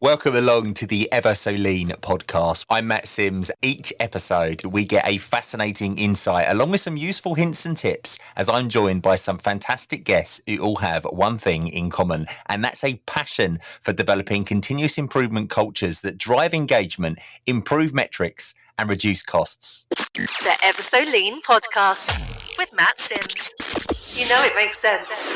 Welcome along to the Ever So Lean podcast. I'm Matt Sims. Each episode, we get a fascinating insight along with some useful hints and tips as I'm joined by some fantastic guests who all have one thing in common, and that's a passion for developing continuous improvement cultures that drive engagement, improve metrics, and reduce costs. The Ever So Lean podcast with Matt Sims. You know it makes sense.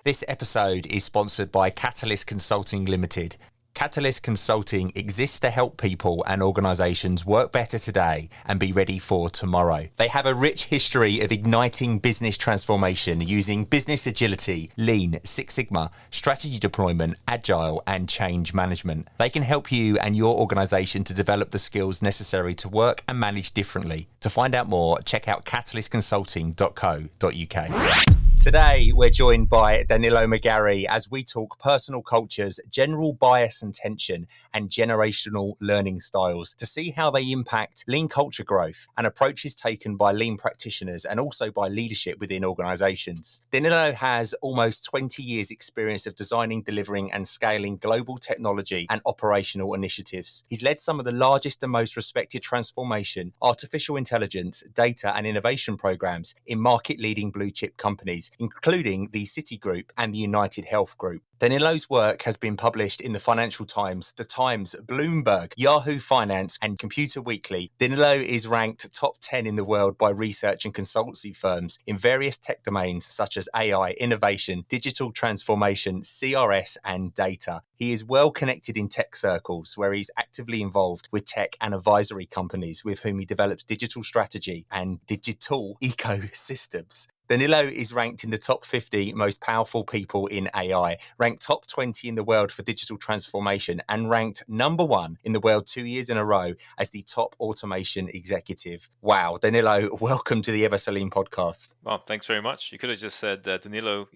This episode is sponsored by Catalyst Consulting Limited. Catalyst Consulting exists to help people and organisations work better today and be ready for tomorrow. They have a rich history of igniting business transformation using business agility, lean, Six Sigma, strategy deployment, agile and change management. They can help you and your organisation to develop the skills necessary to work and manage differently. To find out more, check out catalystconsulting.co.uk. Today, we're joined by Danilo McGarry as we talk personal cultures, general bias and tension, and generational learning styles to see how they impact lean culture growth and approaches taken by lean practitioners and also by leadership within organizations. Danilo has almost 20 years experience of designing, delivering and scaling global technology and operational initiatives. He's led some of the largest and most respected transformation, artificial intelligence, data and innovation programs in market-leading blue chip companies, including the Citigroup and the United Health Group. Danilo's work has been published in the Financial Times, The Times, Bloomberg, Yahoo Finance and Computer Weekly. Danilo is ranked top 10 in the world by research and consultancy firms in various tech domains such as AI, innovation, digital transformation, CRS and data. He is well connected in tech circles where he's actively involved with tech and advisory companies with whom he develops digital strategy and digital ecosystems. Danilo is ranked in the top 50 most powerful people in AI, ranked top 20 in the world for digital transformation, and ranked number 1 in the world 2 years in a row as the top automation executive. Wow, Danilo, welcome to the Ever So Lean podcast. Well, thanks very much. You could have just said Danilo,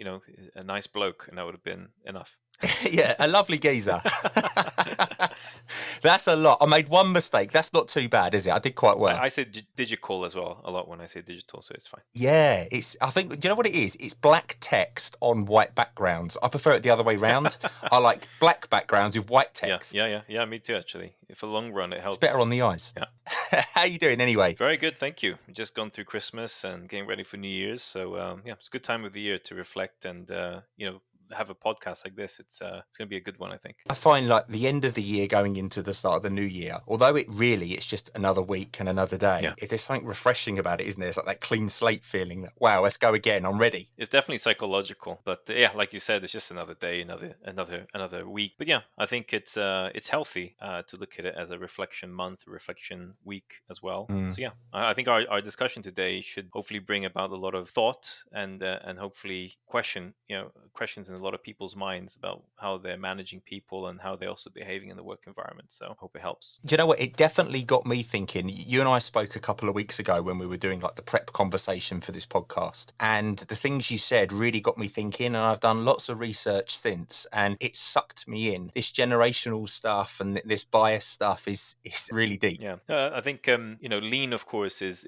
a nice bloke, and that would have been enough. Yeah, a lovely geezer. That's a lot. I made one mistake. That's not too bad, is it? I did quite well. I say digital as well a lot when I say digital, so it's fine. Yeah, I think, do you know what it is? It's black text on white backgrounds. I prefer it the other way round. I like black backgrounds with white text. Yeah, me too, actually. For the long run, it helps. It's better on the eyes. Yeah. How are you doing anyway? Very good, thank you. We've just gone through Christmas and getting ready for New Year's. So, it's a good time of the year to reflect and, have a podcast like this. It's going to be a good one, I think. I find like the end of the year going into the start of the new year, although it's just another week and another day, there's something refreshing about it, isn't there? It's like that clean slate feeling that, wow, let's go again, I'm ready. It's definitely psychological, but like you said, it's just another day, another week. But yeah, I think it's healthy to look at it as a reflection month, a reflection week as well. So yeah, I think our discussion today should hopefully bring about a lot of thought and hopefully questions in a lot of people's minds about how they're managing people and how they're also behaving in the work environment. So I hope it helps. Do you know what? It definitely got me thinking. You and I spoke a couple of weeks ago when we were doing like the prep conversation for this podcast. And the things you said really got me thinking. And I've done lots of research since and it sucked me in. This generational stuff and this bias stuff is really deep. Yeah, I think, lean, of course, is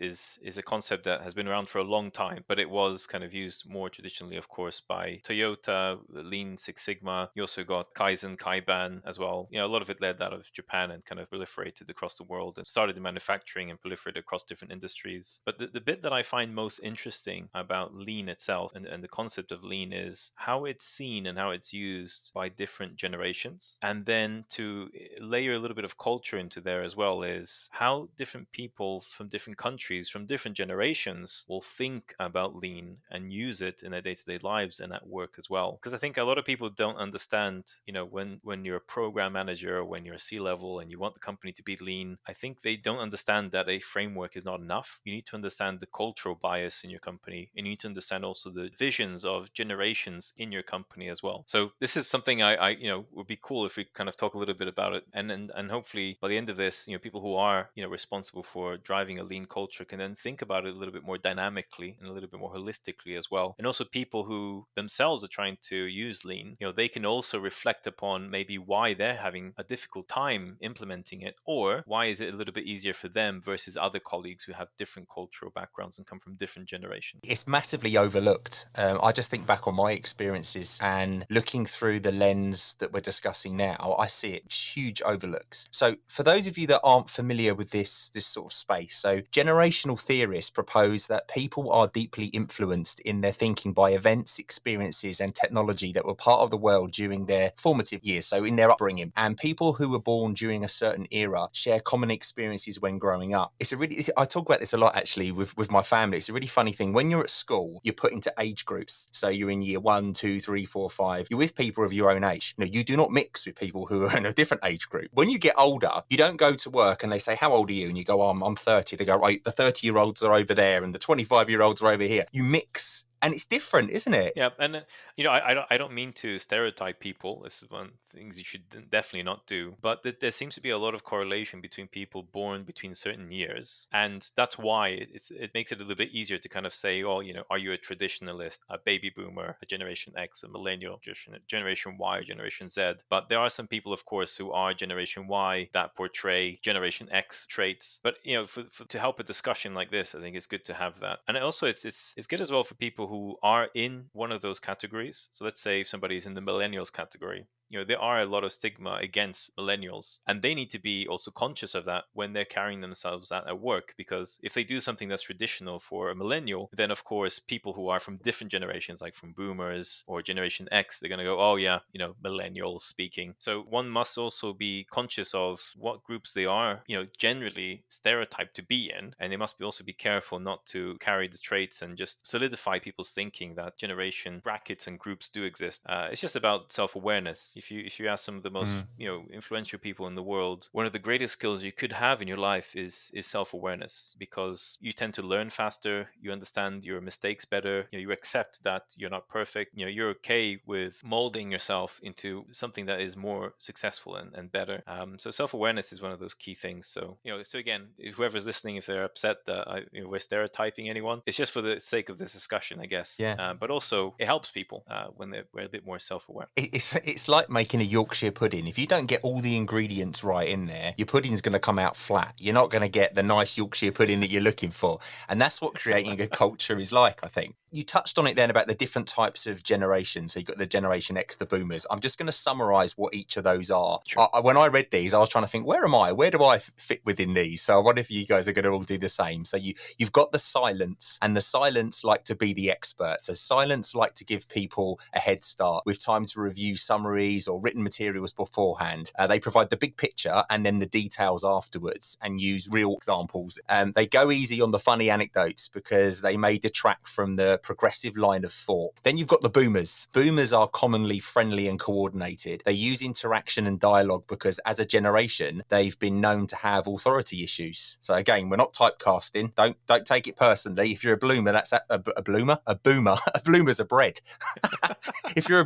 a concept that has been around for a long time, but it was kind of used more traditionally, of course, by Toyota, Lean Six Sigma. You also got Kaizen, Kaiban as well. A lot of it led out of Japan and kind of proliferated across the world and started in manufacturing and proliferated across different industries. But the bit that I find most interesting about lean itself and the concept of lean is how it's seen and how it's used by different generations. And then to layer a little bit of culture into there as well is how different people from different countries, from different generations will think about lean and use it in their day-to-day lives and at work as well. Because I think a lot of people don't understand, when you're a program manager or when you're a C-level and you want the company to be lean, I think they don't understand that a framework is not enough. You need to understand the cultural bias in your company, and you need to understand also the visions of generations in your company as well. So this is something I would be cool if we kind of talk a little bit about it, and hopefully by the end of this, people who are responsible for driving a lean culture can then think about it a little bit more dynamically and a little bit more holistically as well. And also people who themselves are trying to use lean, they can also reflect upon maybe why they're having a difficult time implementing it, or why is it a little bit easier for them versus other colleagues who have different cultural backgrounds and come from different generations. It's massively overlooked. I just think back on my experiences and looking through the lens that we're discussing now, I see it huge overlooks. So for those of you that aren't familiar with this sort of space, so generational theorists propose that people are deeply influenced in their thinking by events, experiences, and technology that were part of the world during their formative years, so in their upbringing. And people who were born during a certain era share common experiences when growing up. I talk about this a lot actually with my family. It's a really funny thing. When you're at school, you're put into age groups. So you're in year 1, 2, 3, 4, 5. You're with people of your own age. You do not mix with people who are in a different age group. When you get older, you don't go to work and they say, how old are you? And you go, oh, I'm 30. They go, right, the 30-year-olds are over there and the 25-year-olds are over here. You mix. And it's different, isn't it? Yeah, and I don't mean to stereotype people. This is one of the things you should definitely not do. But there seems to be a lot of correlation between people born between certain years, and that's why it makes it a little bit easier to kind of say, oh, are you a traditionalist, a baby boomer, a Generation X, a millennial, Generation Y, or Generation Z? But there are some people, of course, who are Generation Y that portray Generation X traits. But to help a discussion like this, I think it's good to have that, and also it's good as well for people who are in one of those categories. So let's say if somebody's in the millennials category, there are a lot of stigma against millennials, and they need to be also conscious of that when they're carrying themselves out at work, because if they do something that's traditional for a millennial, then of course people who are from different generations, like from boomers or Generation X, they're going to go, oh yeah, millennials speaking. So one must also be conscious of what groups they are, generally stereotyped to be in, and they must also be careful not to carry the traits and just solidify people's thinking that generation brackets and groups do exist. It's just about self-awareness. If you ask some of the most influential people in the world, one of the greatest skills you could have in your life is self-awareness, because you tend to learn faster, you understand your mistakes better, you accept that you're not perfect, you're okay with molding yourself into something that is more successful and better. So self-awareness is one of those key things. So so again, whoever's listening, if they're upset that we're stereotyping anyone, it's just for the sake of this discussion, I guess. Yeah. But also it helps people when we're a bit more self-aware. It's like making a Yorkshire pudding. If you don't get all the ingredients right in there, your pudding's going to come out flat. You're not going to get the nice Yorkshire pudding that you're looking for. And that's what creating a culture is like, I think. You touched on it then about the different types of generations. So you've got the Generation X, the boomers. I'm just going to summarize what each of those are. Sure. When I read these, I was trying to think, where am I? Where do I fit within these? So I wonder if you guys are going to all do the same. So you've got the silence, and the silence like to be the expert. So silence like to give people a head start with time to review summaries or written materials beforehand. They provide the big picture and then the details afterwards, and use real examples. They go easy on the funny anecdotes because they may detract from the progressive line of thought. Then you've got the boomers. Boomers are commonly friendly and coordinated. They use interaction and dialogue because as a generation, they've been known to have authority issues. So again, we're not typecasting. Don't take it personally. If you're a bloomer, that's a bloomer. A boomer. A bloomer's a bread. If you're a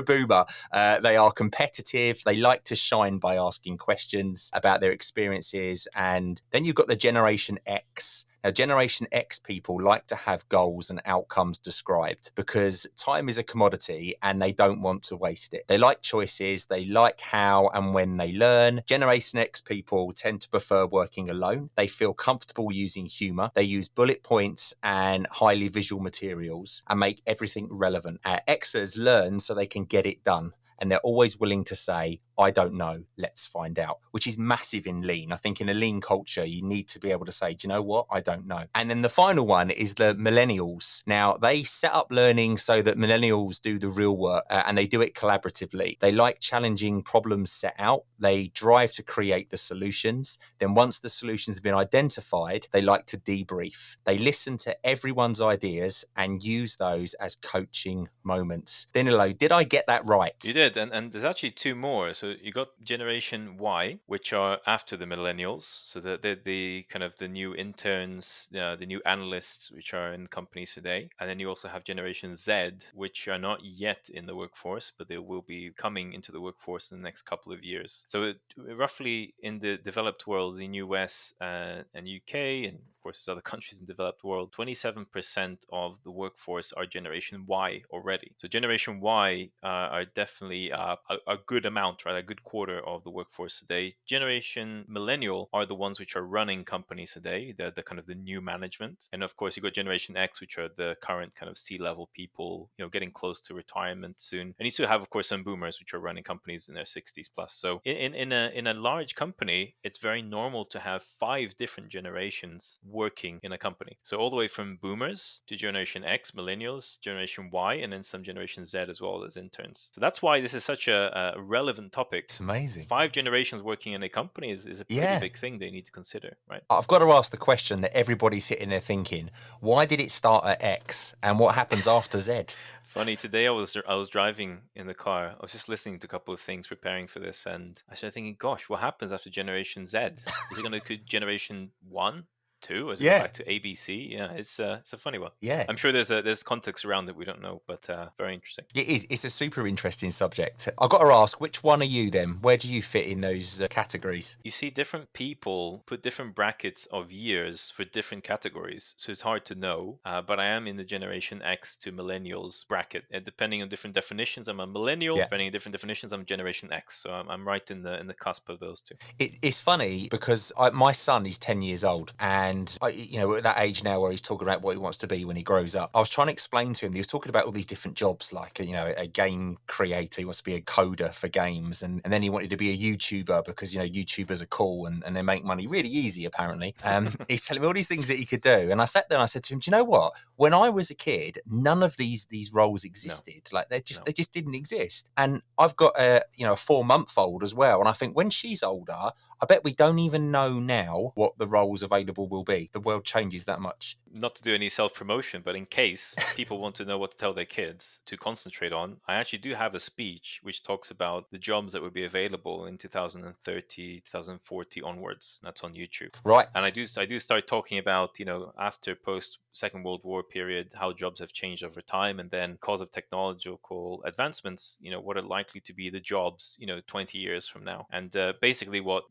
boomer, they are competitive. They like to shine by asking questions about their experiences. And then you've got the Generation X. Now, Generation X people like to have goals and outcomes described because time is a commodity and they don't want to waste it. They like choices. They like how and when they learn. Generation X people tend to prefer working alone. They feel comfortable using humor. They use bullet points and highly visual materials and make everything relevant. Xers learn so they can get it done. And they're always willing to say, I don't know, let's find out, which is massive in lean. I think in a lean culture, you need to be able to say, do you know what? I don't know. And then the final one is the millennials. Now, they set up learning so that millennials do the real work and they do it collaboratively. They like challenging problems set out. They drive to create the solutions. Then once the solutions have been identified, they like to debrief. They listen to everyone's ideas and use those as coaching moments. Danilo, did I get that right? You did, and there's actually two more. So you got Generation Y, which are after the millennials. So they're the kind of the new interns, the new analysts, which are in companies today. And then you also have Generation Z, which are not yet in the workforce, but they will be coming into the workforce in the next couple of years. So roughly in the developed world, in US and UK and course, as other countries in the developed world, 27% of the workforce are Generation Y already. So Generation Y are definitely a good amount, right? A good quarter of the workforce today. Generation Millennial are the ones which are running companies today. They're the kind of the new management. And of course, you got Generation X, which are the current kind of C-level people, getting close to retirement soon. And you still have, of course, some boomers, which are running companies in their 60s plus. So in a large company, it's very normal to have 5 different generations working in a company. So all the way from boomers to Generation X, millennials, Generation Y, and then some Generation Z as well as interns. So that's why this is such a relevant topic. It's amazing. 5 generations working in a company is a pretty big thing they need to consider, right? I've got to ask the question that everybody's sitting there thinking, why did it start at X and what happens after Z? Funny, today I was driving in the car. I was just listening to a couple of things preparing for this, and I started thinking, gosh, what happens after Generation Z? Is it going to be Generation 1? 2, or is it go back to ABC? Yeah, it's a funny one. Yeah. I'm sure there's context around it we don't know, but very interesting. It is. It's a super interesting subject. I've got to ask, which one are you then? Where do you fit in those categories? You see different people put different brackets of years for different categories, so it's hard to know, but I am in the Generation X to millennials bracket, and depending on different definitions, I'm a millennial. Depending on different definitions, I'm Generation X, so I'm right in the cusp of those two. It's funny because my son is 10 years old, and we're at that age now where he's talking about what he wants to be when he grows up. I was trying to explain to him, he was talking about all these different jobs, like a game creator. He wants to be a coder for games, and then he wanted to be a YouTuber because YouTubers are cool and they make money really easy apparently. He's telling me all these things that he could do, and I sat there and I said to him, do you know what, when I was a kid, none of these roles existed. Like they just didn't exist. And I've got a 4-month-old as well, and I think when she's older, I bet we don't even know now what the roles available will be. The world changes that much. Not to do any self-promotion, but in case people want to know what to tell their kids to concentrate on, I actually do have a speech which talks about the jobs that would be available in 2030, 2040 onwards. That's on YouTube. Right. And I do start talking about, after post-Second World War period, how jobs have changed over time, and then because of technological advancements, what are likely to be the jobs, 20 years from now. And basically what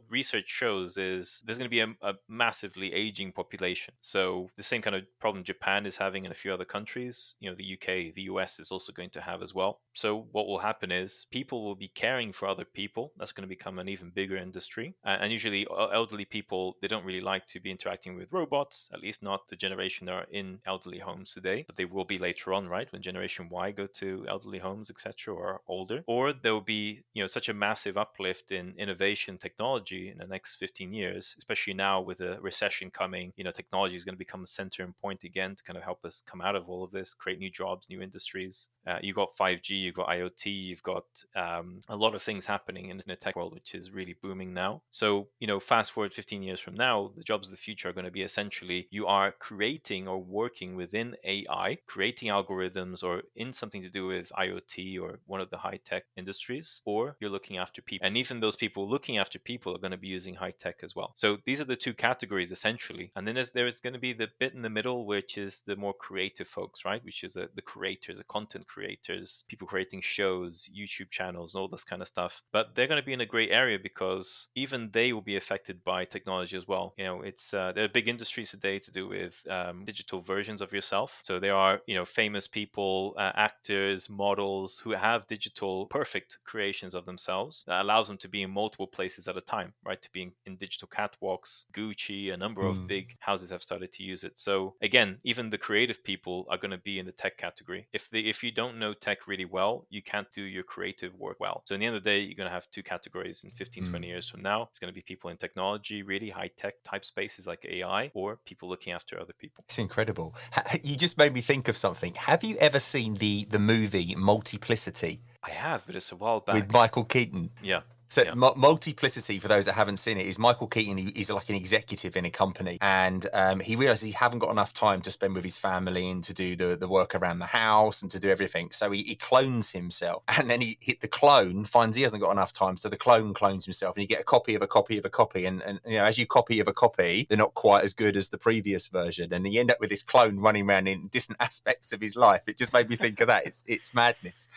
research shows is there's going to be a massively aging population. So the same kind of problem Japan is having in a few other countries, the UK, the US is also going to have as well. So what will happen is people will be caring for other people. That's going to become an even bigger industry. And usually elderly people, they don't really like to be interacting with robots, at least not the generation that are in elderly homes today, but they will be later on, right? When Generation Y go to elderly homes, etc., or older. Or there will be, such a massive uplift in innovation technology in the next 15 years, especially now with a recession coming, technology is going to become a center and point again to kind of help us come out of all of this, create new jobs, new industries. You've got 5G, you've got IoT, you've got a lot of things happening in the tech world, which is really booming now. So, fast forward 15 years from now, the jobs of the future are going to be essentially you are creating or working within AI, creating algorithms or in something to do with IoT or one of the high tech industries, or you're looking after people. And even those people looking after people are going to be using high tech as well. So these are the two categories essentially. And then there's going to be the bit in the middle, which is the more creative folks, right? Which is the creators, the content creators, people creating shows, YouTube channels, and all this kind of stuff. But they're going to be in a gray area because even they will be affected by technology as well. It's there are big industries today to do with digital versions of yourself. So there are famous people, actors, models who have digital perfect creations of themselves that allows them to be in multiple places at a time, right? To be in digital catwalks. Gucci, a number of big houses have started to use it. So again, even the creative people are going to be in the tech category. If you don't know tech really well, you can't do your creative work well. So in the end of the day, you're going to have two categories in 15, 20 years from now. It's going to be people in technology, really high tech type spaces like AI, or people looking after other people. It's incredible. You just made me think of something. Have you ever seen the movie Multiplicity? I have, but it's a while back. With Michael Keaton. Yeah. So Multiplicity, for those that haven't seen it, is Michael Keaton. He's like an executive in a company, and he realizes he haven't got enough time to spend with his family and to do the work around the house and to do everything. So he clones himself, and then the clone finds he hasn't got enough time, so the clone clones himself, and you get a copy of a copy of a copy. And as you copy of a copy, they're not quite as good as the previous version, and you end up with this clone running around in distant aspects of his life. It just made me think of that. It's madness.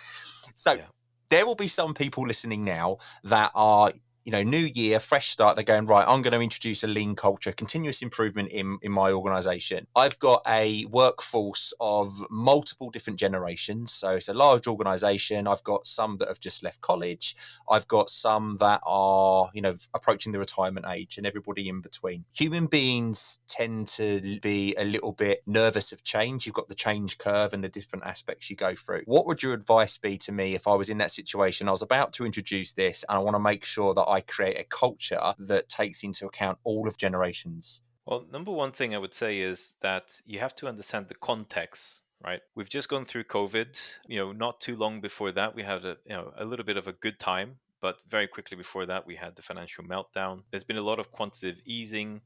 So. Yeah. There will be some people listening now that are new year, fresh start. They're going, right, I'm going to introduce a lean culture, continuous improvement in my organization. I've got a workforce of multiple different generations. So it's a large organization. I've got some that have just left college. I've got some that are, approaching the retirement age, and everybody in between. Human beings tend to be a little bit nervous of change. You've got the change curve and the different aspects you go through. What would your advice be to me if I was in that situation? I was about to introduce this, and I want to make sure that I create a culture that takes into account all of generations. Well, number one thing I would say is that you have to understand the context, right? We've just gone through COVID. Not too long before that, we had a little bit of a good time, but very quickly before that, we had the financial meltdown. There's been a lot of quantitative easing.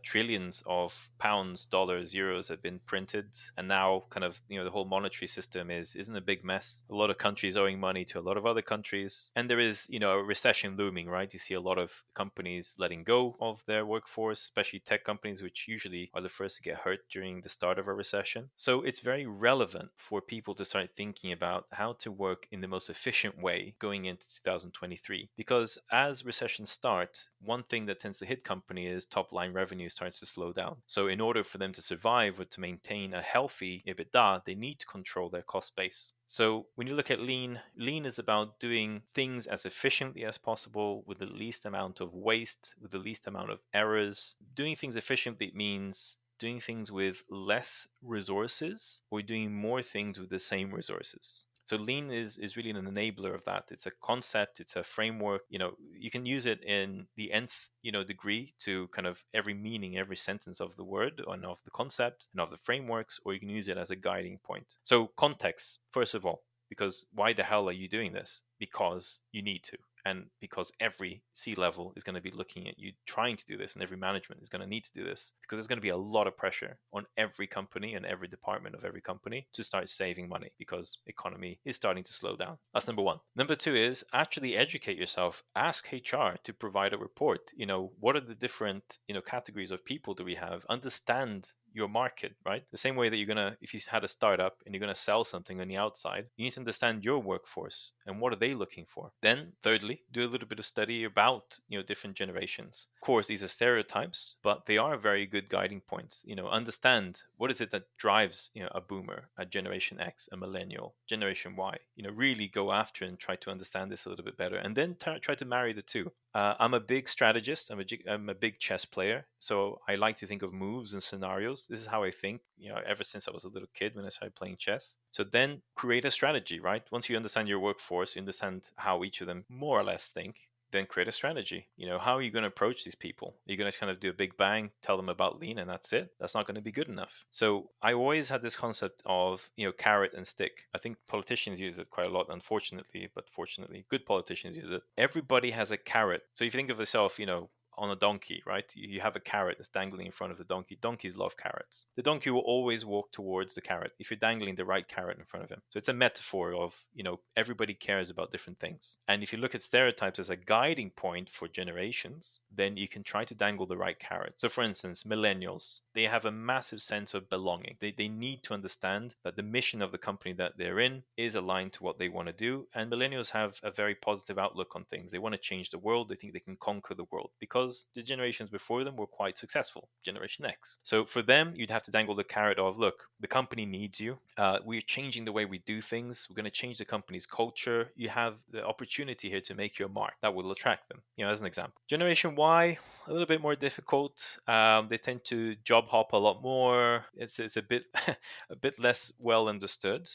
Trillions of pounds, dollars, euros have been printed, and now kind of the whole monetary system isn't a big mess. A lot of countries owing money to a lot of other countries, and there is a recession looming, right? You see a lot of companies letting go of their workforce, especially tech companies, which usually are the first to get hurt during the start of a recession. So it's very relevant for people to start thinking about how to work in the most efficient way going into 2023, because as recessions start, one thing that tends to hit company is top line revenue starts to slow down. So in order for them to survive or to maintain a healthy EBITDA, they need to control their cost base. So when you look at lean is about doing things as efficiently as possible with the least amount of waste, with the least amount of errors. Doing things efficiently means doing things with less resources or doing more things with the same resources. So lean is really an enabler of that. It's a concept, it's a framework. You can use it in the nth degree to kind of every meaning, every sentence of the word and of the concept and of the frameworks, or you can use it as a guiding point. So context, first of all, because why the hell are you doing this? Because you need to. And because every C-level is going to be looking at you trying to do this, and every management is going to need to do this, because there's going to be a lot of pressure on every company and every department of every company to start saving money because economy is starting to slow down. That's number one. Number two is actually educate yourself. Ask HR to provide a report. What are the different categories of people do we have? Understand your market, right? The same way that if you had a startup and you're going to sell something on the outside, you need to understand your workforce and what are they looking for. Then thirdly, do a little bit of study about, different generations. Of course, these are stereotypes, but they are very good guiding points. Understand what is it that drives, a boomer, a generation X, a millennial, generation Y. Really go after and try to understand this a little bit better, and then try to marry the two. I'm a big strategist. I'm a big chess player. So I like to think of moves and scenarios. This is how I think, ever since I was a little kid when I started playing chess. So then create a strategy, right? Once you understand your workforce, you understand how each of them more or less think, then create a strategy. How are you going to approach these people? Are you going to kind of do a big bang, tell them about lean, and that's it? That's not going to be good enough. So I always had this concept of, carrot and stick. I think politicians use it quite a lot, unfortunately, but fortunately, good politicians use it. Everybody has a carrot. So if you think of yourself, on a donkey, right? You have a carrot that's dangling in front of the donkey. Donkeys love carrots. The donkey will always walk towards the carrot if you're dangling the right carrot in front of him. So it's a metaphor of, everybody cares about different things. And if you look at stereotypes as a guiding point for generations, then you can try to dangle the right carrot. So for instance, millennials, they have a massive sense of belonging. They need to understand that the mission of the company that they're in is aligned to what they want to do. And millennials have a very positive outlook on things. They want to change the world. They think they can conquer the world because the generations before them were quite successful, Generation X. So for them, you'd have to dangle the carrot of, look, the company needs you. We're changing the way we do things. We're going to change the company's culture. You have the opportunity here to make your mark. That will attract them, as an example. Generation Y, a little bit more difficult. They tend to job hop a lot more. It's a bit a bit less well understood.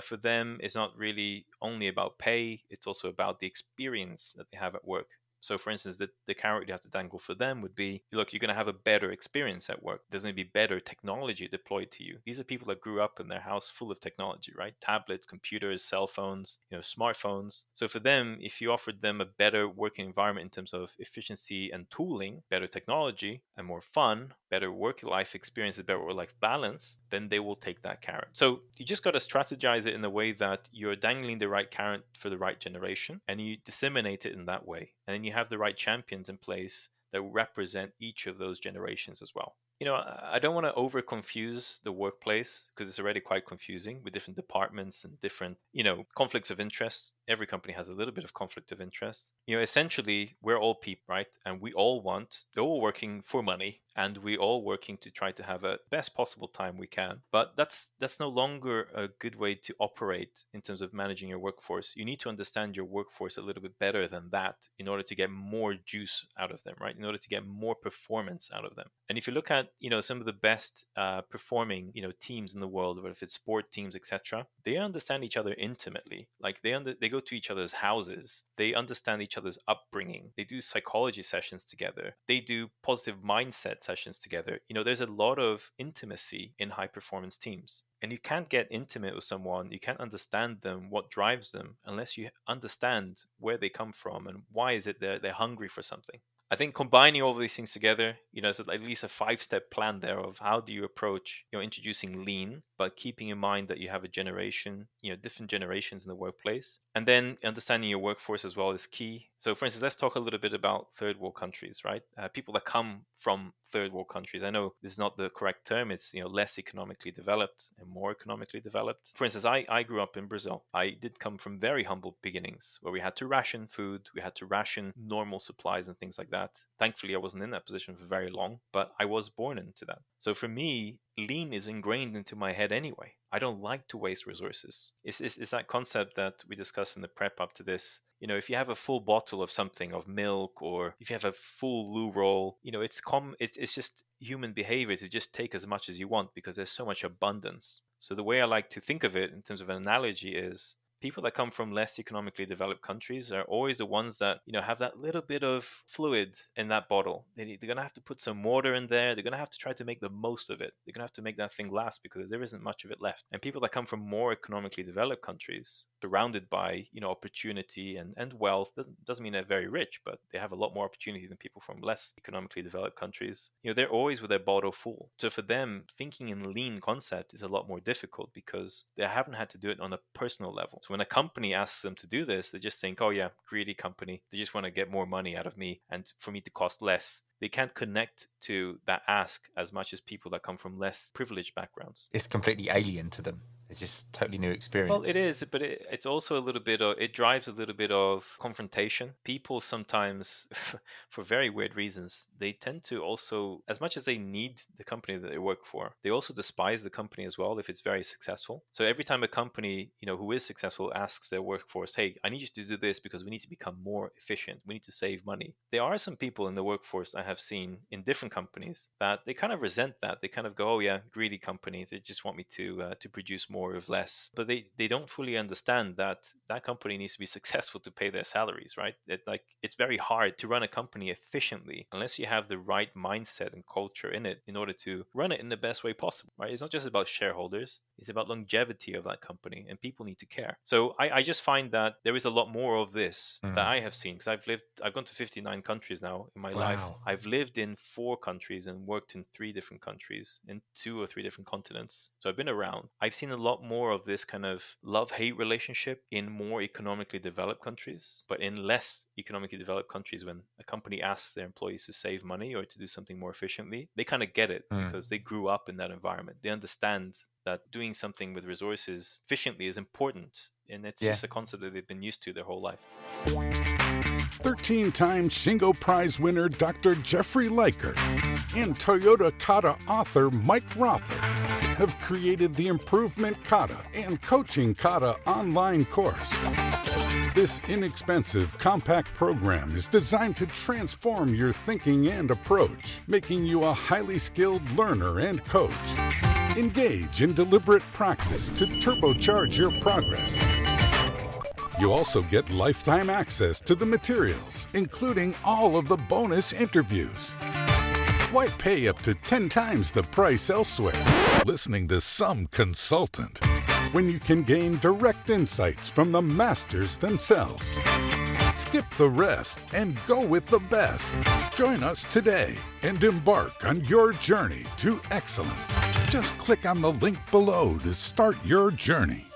For them, it's not really only about pay. It's also about the experience that they have at work. So, for instance, the carrot you have to dangle for them would be, look, you're going to have a better experience at work. There's going to be better technology deployed to you. These are people that grew up in their house full of technology, right? Tablets, computers, cell phones, smartphones. So for them, if you offered them a better working environment in terms of efficiency and tooling, better technology and more fun, better work-life experience, better work-life balance, then they will take that carrot. So you just got to strategize it in a way that you're dangling the right carrot for the right generation, and you disseminate it in that way. And then you have the right champions in place that represent each of those generations as well. I don't want to over confuse the workplace because it's already quite confusing with different departments and different, conflicts of interest. every company has a little bit of conflict of interest. Essentially, we're all people, right? And we're all working for money, and we're all working to try to have a best possible time we can. But that's no longer a good way to operate in terms of managing your workforce. You need to understand your workforce a little bit better than that in order to get more juice out of them, right? In order to get more performance out of them. And if you look at, some of the best performing, teams in the world, whether if it's sport teams, etc., they understand each other intimately. Like they go to each other's houses. They understand each other's upbringing. They do psychology sessions together. They do positive mindset sessions together. There's a lot of intimacy in high performance teams. And you can't get intimate with someone, you can't understand them, what drives them, unless you understand where they come from and why is it they're hungry for something. I think combining all of these things together, so at least a 5-step plan there of how do you approach, introducing lean, but keeping in mind that you have a generation, different generations in the workplace. And then understanding your workforce as well is key. So for instance, let's talk a little bit about third world countries, right? People that come from third world countries. I know this is not the correct term. It's, less economically developed and more economically developed. For instance, I grew up in Brazil. I did come from very humble beginnings where we had to ration food. We had to ration normal supplies and things like that. Thankfully, I wasn't in that position for very long, but I was born into that. So for me, lean is ingrained into my head anyway. I don't like to waste resources. It's that concept that we discussed in the prep up to this. If you have a full bottle of something, of milk, or if you have a full loo roll, it's just human behavior to just take as much as you want because there's so much abundance. So the way I like to think of it in terms of an analogy is people that come from less economically developed countries are always the ones that, have that little bit of fluid in that bottle. They're going to have to put some water in there. They're going to have to try to make the most of it. They're going to have to make that thing last because there isn't much of it left. And people that come from more economically developed countries, surrounded by, opportunity and wealth, doesn't mean they're very rich, but they have a lot more opportunity than people from less economically developed countries. They're always with their bottle full. So for them, thinking in lean concept is a lot more difficult because they haven't had to do it on a personal level. So when a company asks them to do this, they just think, oh yeah, greedy company. They just want to get more money out of me and for me to cost less. They can't connect to that ask as much as people that come from less privileged backgrounds. It's completely alien to them. It's just totally new experience. Well, it is, but it's also a little bit of, it drives a little bit of confrontation. People sometimes, for very weird reasons, they tend to also, as much as they need the company that they work for, they also despise the company as well if it's very successful. So every time a company, who is successful asks their workforce, hey, I need you to do this because we need to become more efficient. We need to save money. There are some people in the workforce I have seen in different companies that they kind of resent that. They kind of go, oh yeah, greedy company. They just want me to produce more of less. But they don't fully understand that that company needs to be successful to pay their salaries, right? It's very hard to run a company efficiently unless you have the right mindset and culture in it in order to run it in the best way possible, right? It's not just about shareholders. It's about longevity of that company, and people need to care. So I just find that there is a lot more of this that I have seen, because I've gone to 59 countries now in my life. I've lived in 4 countries and worked in 3 different countries, in 2 or 3 different continents. So I've been around. I've seen a lot more of this kind of love-hate relationship in more economically developed countries, but in less economically developed countries, when a company asks their employees to save money or to do something more efficiently, they kind of get it because they grew up in that environment. They understand that doing something with resources efficiently is important. And it's just a concept that they've been used to their whole life. 13-time Shingo Prize winner Dr. Jeffrey Leiker and Toyota Kata author Mike Rother have created the Improvement Kata and Coaching Kata online course. This inexpensive, compact program is designed to transform your thinking and approach, making you a highly skilled learner and coach. Engage in deliberate practice to turbocharge your progress. You also get lifetime access to the materials, including all of the bonus interviews. Why pay up to 10 times the price elsewhere, listening to some consultant, when you can gain direct insights from the masters themselves? Skip the rest and go with the best. Join us today and embark on your journey to excellence. Just click on the link below to start your journey.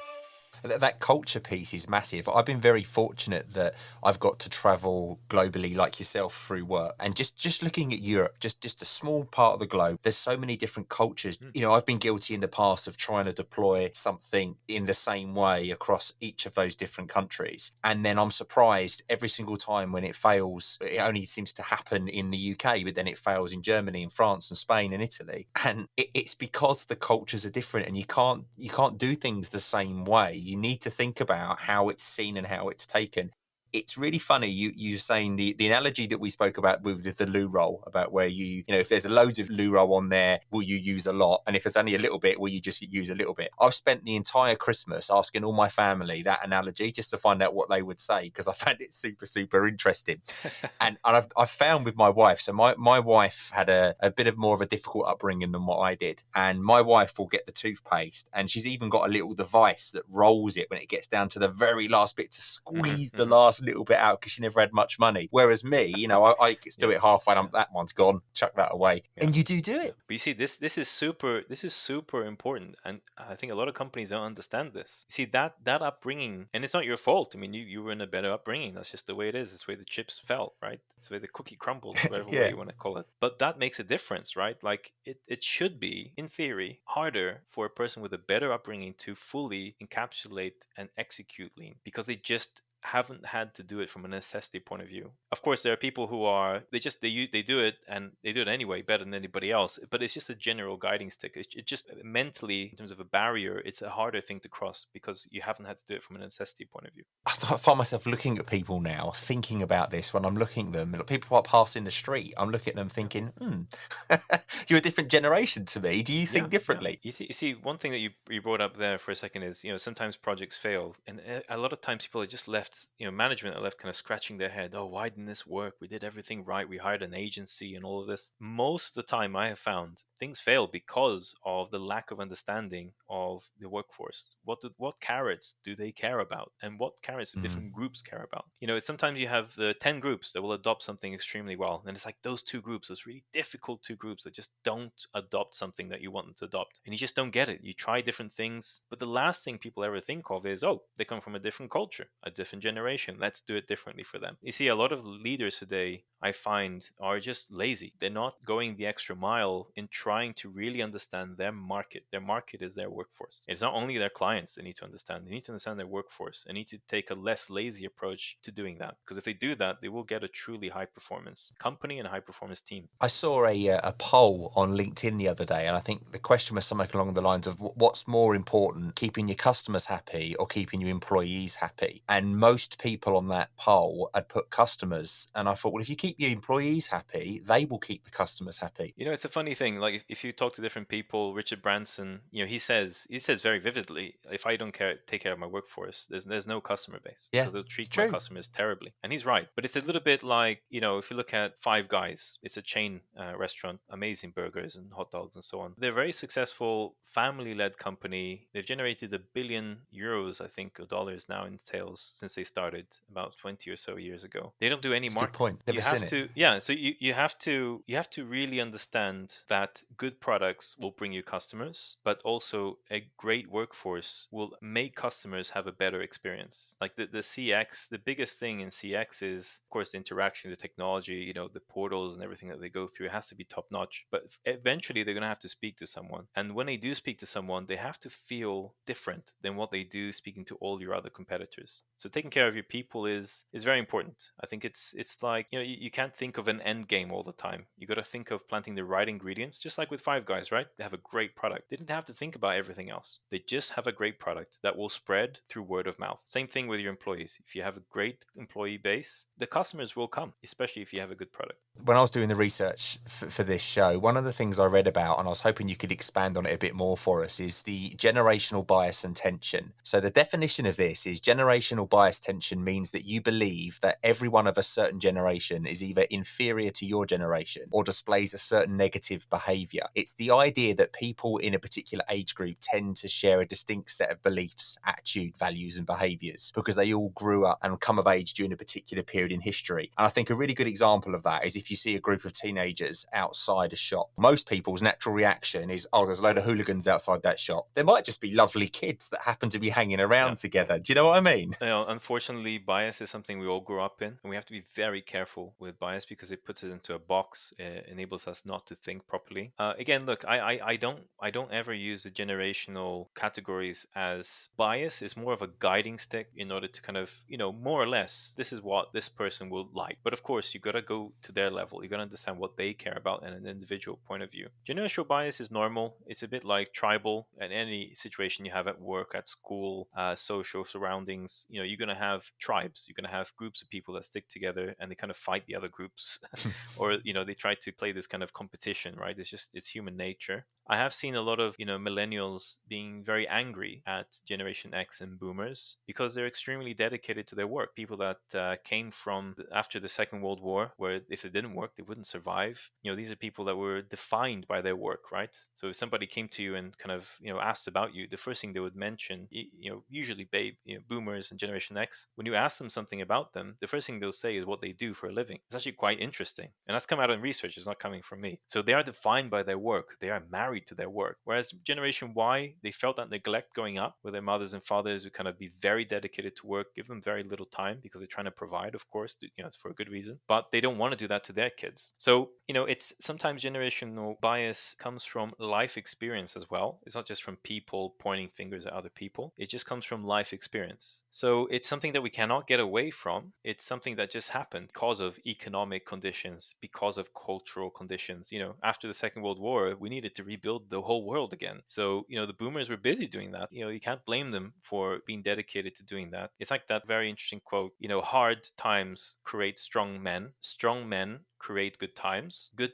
That culture piece is massive. I've been very fortunate that I've got to travel globally like yourself through work, and just looking at Europe, just a small part of the globe, there's so many different cultures. I've been guilty in the past of trying to deploy something in the same way across each of those different countries, and then I'm surprised every single time when it fails. It only seems to happen in the UK, but then it fails in Germany and France and Spain and Italy, and it's because the cultures are different, and you can't do things the same way. You need to think about how it's seen and how it's taken. It's really funny you saying the analogy that we spoke about with the loo roll, about where if there's loads of loo roll on there, will you use a lot? And if there's only a little bit, will you just use a little bit? I've spent the entire Christmas asking all my family that analogy just to find out what they would say, because I found it super, super interesting. and I've found with my wife, so my wife had a bit of more of a difficult upbringing than what I did. And my wife will get the toothpaste, and she's even got a little device that rolls it when it gets down to the very last bit to squeeze the last little bit out, because she never had much money. Whereas me, I do it halfway. That one's gone. Chuck that away, and you do it. But you see, this is super important, and I think a lot of companies don't understand this. You see that upbringing, and it's not your fault. I mean, you were in a better upbringing. That's just the way it is. It's the way the chips fell, right? It's the way the cookie crumbled, whatever way you want to call it. But that makes a difference, right? Like it should be, in theory, harder for a person with a better upbringing to fully encapsulate and execute lean, because they just haven't had to do it from a necessity point of view. Of course, there are people who are they do it, and they do it anyway better than anybody else. But it's just a general guiding stick. It just mentally, in terms of a barrier, it's a harder thing to cross because you haven't had to do it from a necessity point of view. I find myself looking at people now, thinking about this when I'm looking at them. People are passing the street. I'm looking at them thinking, you're a different generation to me. Do you think differently? You see, one thing that you brought up there for a second is, sometimes projects fail. And a lot of times people are just left, management are left kind of scratching their head. Oh, why didn't this work? We did everything right. We hired an agency and all of this. Most of the time I have found things fail because of the lack of understanding of the workforce. What carrots do they care about? And what carrots do different groups care about? Sometimes you have 10 groups that will adopt something extremely well. And it's like those two groups, those really difficult two groups that just don't adopt something that you want them to adopt. And you just don't get it. You try different things. But the last thing people ever think of is, oh, they come from a different culture, a different generation. Let's do it differently for them. You see, a lot of leaders today, I find, are just lazy. They're not going the extra mile in trying to really understand their market. Their market is their workforce. It's not only their clients they need to understand. They need to understand their workforce. They need to take a less lazy approach to doing that. Because if they do that, they will get a truly high performance company and a high performance team. I saw a poll on LinkedIn the other day, and I think the question was something along the lines of, what's more important, keeping your customers happy or keeping your employees happy? And most people on that poll had put customers. And I thought, well, if you keep your employees happy, they will keep the customers happy. It's a funny thing. Like if you talk to different people, Richard Branson, he says very vividly, if I don't take care of my workforce, there's no customer base, because they'll treat my customers terribly. And he's right. But it's a little bit like, if you look at Five Guys, it's a chain restaurant, amazing burgers and hot dogs and so on. They're a very successful family-led company. They've generated €1 billion, I think, or dollars now in sales since they started about 20 or so years ago. They don't do any marketing. Good point. Never seen it. Yeah. So you have to really understand that good products will bring you customers, but also a great workforce will make customers have a better experience. Like the CX, the biggest thing in CX is, of course, the interaction, the technology, the portals and everything that they go through. It has to be top notch. But eventually they're going to have to speak to someone. And when they do speak to someone, they have to feel different than what they do speaking to all your other competitors. So taking care of your people is very important. I think it's like, you can't think of an end game all the time. You got to think of planting the right ingredients, just like with Five Guys, right? They have a great product. They didn't have to think about everything else. They just have a great product that will spread through word of mouth. Same thing with your employees. If you have a great employee base, the customers will come, especially if you have a good product. When I was doing the research for this show, one of the things I read about, and I was hoping you could expand on it a bit more for us, is the generational bias and tension. So the definition of this is generational bias tension means that you believe that everyone of a certain generation is either inferior to your generation or displays a certain negative behavior behavior. It's the idea that people in a particular age group tend to share a distinct set of beliefs, attitude, values, and behaviors because they all grew up and come of age during a particular period in history. And I think a really good example of that is if you see a group of teenagers outside a shop. Most people's natural reaction is, oh, there's a load of hooligans outside that shop. There might just be lovely kids that happen to be hanging around together. Do you know what I mean? Unfortunately, bias is something we all grew up in, and we have to be very careful with bias because it puts us into a box, enables us not to think properly. Again, look, I don't ever use the generational categories as bias. It's more of a guiding stick in order to kind of, more or less, this is what this person will like. But of course, you got to go to their level. You got to understand what they care about in an individual point of view. Generational bias is normal. It's a bit like tribal in any situation you have at work, at school, social surroundings. You're going to have tribes. You're going to have groups of people that stick together and they kind of fight the other groups or, they try to play this kind of competition, right? It's human nature. I have seen a lot of, millennials being very angry at Generation X and boomers because they're extremely dedicated to their work. People that came from after the Second World War, where if it didn't work, they wouldn't survive. These are people that were defined by their work, right? So if somebody came to you and kind of, asked about you, the first thing they would mention, usually boomers and Generation X, when you ask them something about them, the first thing they'll say is what they do for a living. It's actually quite interesting. And that's come out in research. It's not coming from me. So they are defined by their work. They are married to their work. Whereas Generation Y, they felt that neglect going up with their mothers and fathers who kind of be very dedicated to work, give them very little time because they're trying to provide, of course, it's for a good reason, but they don't want to do that to their kids. So, it's sometimes generational bias comes from life experience as well. It's not just from people pointing fingers at other people. It just comes from life experience. So it's something that we cannot get away from. It's something that just happened because of economic conditions, because of cultural conditions. After the Second World War, we needed to rebuild the whole world again. So, the boomers were busy doing that. You can't blame them for being dedicated to doing that. It's like that very interesting quote, hard times create strong men create good